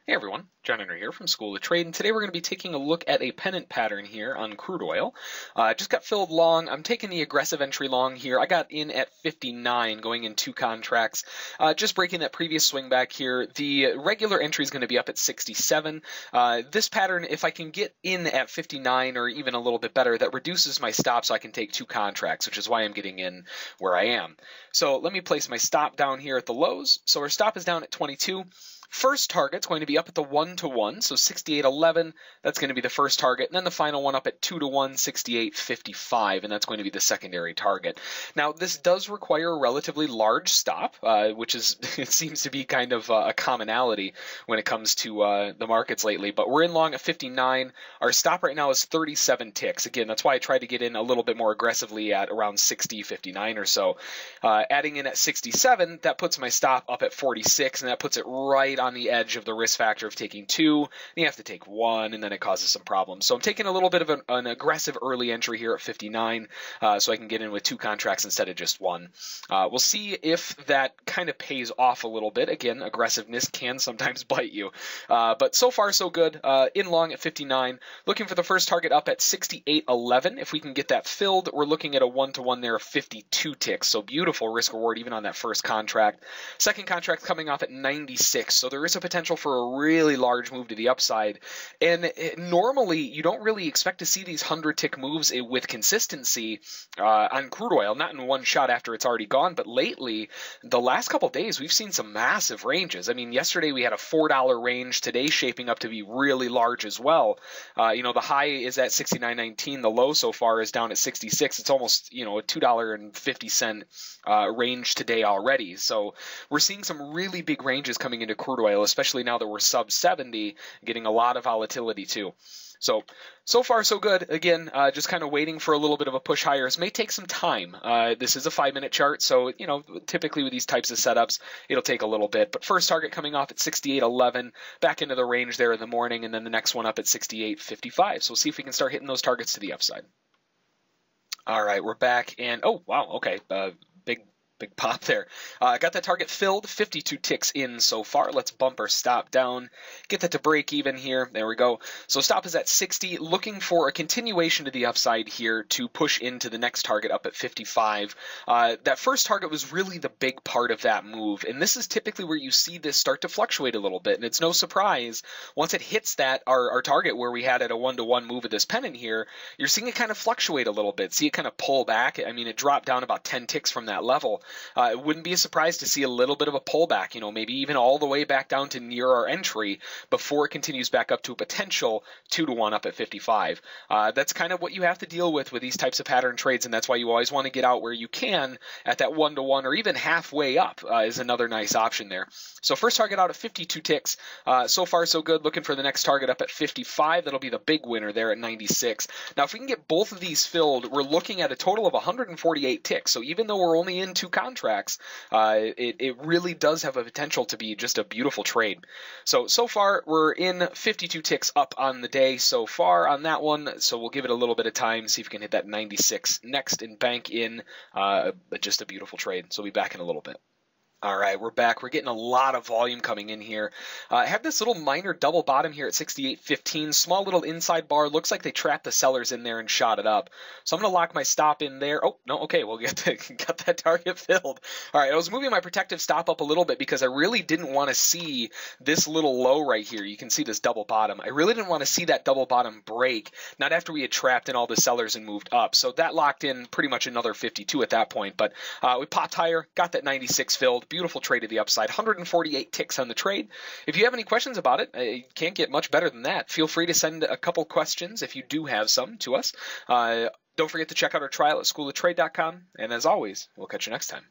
Hey everyone, John Henry here from School of Trade, and today we're going to be taking a look at a pennant pattern here on crude oil. Just got filled long. I'm taking the aggressive entry long here. I got in at 59 going in two contracts. Just breaking that previous swing back here. The regular entry is going to be up at 67. This pattern, if I can get in at 59 or even a little bit better, that reduces my stop so I can take two contracts, which is why I'm getting in where I am. So let me place my stop down here at the lows. So our stop is down at 22. First target's going to be up at the 1-to-1, so 68.11, that's going to be the first target, and then the final one up at 2-to-1, 68.55, and that's going to be the secondary target. Now, this does require a relatively large stop, which is, it seems to be kind of a commonality when it comes to the markets lately, but we're in long at 59. Our stop right now is 37 ticks. Again, that's why I tried to get in a little bit more aggressively at around 60, 59 or so. Adding in at 67, that puts my stop up at 46, and that puts it right on the edge of the risk factor of taking two. You have to take one, and then it causes some problems. So I'm taking a little bit of an aggressive early entry here at 59, so I can get in with two contracts instead of just one. We'll see if that kind of pays off a little bit. Again, aggressiveness can sometimes bite you. But so far, so good. In long at 59. Looking for the first target up at 68.11. If we can get that filled, we're looking at a 1-to-1 there of 52 ticks. So beautiful risk reward even on that first contract. Second contract coming off at 96. So there is a potential for a really large move to the upside. And normally, you don't really expect to see these 100-tick moves with consistency on crude oil, not in one shot after it's already gone, but lately, the last couple days, we've seen some massive ranges. I mean, yesterday we had a $4 range, today shaping up to be really large as well. The high is at 69.19, the low so far is down at 66. It's almost, a $2.50 range today already. So we're seeing some really big ranges coming into crude oil, especially now that we're sub 70, getting a lot of volatility too. So far so good. Again, just kind of waiting for a little bit of a push higher. This may take some time. This is a 5-minute chart, so typically with these types of setups, it'll take a little bit. But first target coming off at 68.11, back into the range there in the morning, and then the next one up at 68.55. So we'll see if we can start hitting those targets to the upside. All right, we're back, and oh wow, okay, big pop there. Got that target filled, 52 ticks in so far. Let's bump our stop down, get that to break even here. There we go. So stop is at 60, looking for a continuation to the upside here to push into the next target up at 55. That first target was really the big part of that move, and this is typically where you see this start to fluctuate a little bit, and it's no surprise once it hits that our target where we had at a 1-to-1 move of this pennant here, you're seeing it kind of fluctuate a little bit. See it kind of pull back. I mean, it dropped down about 10 ticks from that level. It wouldn't be a surprise to see a little bit of a pullback, maybe even all the way back down to near our entry before it continues back up to a potential 2-to-1 up at 55. That's kind of what you have to deal with these types of pattern trades, and that's why you always want to get out where you can at that 1-to-1 or even halfway up is another nice option there. So first target out at 52 ticks. So far so good. Looking for the next target up at 55. That'll be the big winner there at 96. Now if we can get both of these filled, we're looking at a total of 148 ticks. So even though we're only in two contracts, it really does have a potential to be just a beautiful trade. So far we're in 52 ticks up on the day so far on that one, so we'll give it a little bit of time, see if we can hit that 96 next and bank in just a beautiful trade. So we'll be back in a little bit. All right, we're back. We're getting a lot of volume coming in here. I have this little minor double bottom here at 68.15. Small little inside bar. Looks like they trapped the sellers in there and shot it up. So I'm going to lock my stop in there. Oh, no, okay, we'll got that target filled. All right, I was moving my protective stop up a little bit because I really didn't want to see this little low right here. You can see this double bottom. I really didn't want to see that double bottom break, not after we had trapped in all the sellers and moved up. So that locked in pretty much another 52 at that point. But we popped higher, got that 96 filled. Beautiful trade to the upside, 148 ticks on the trade. If you have any questions about it, you can't get much better than that. Feel free to send a couple questions if you do have some to us. Don't forget to check out our trial at SchoolOfTrade.com. And as always, we'll catch you next time.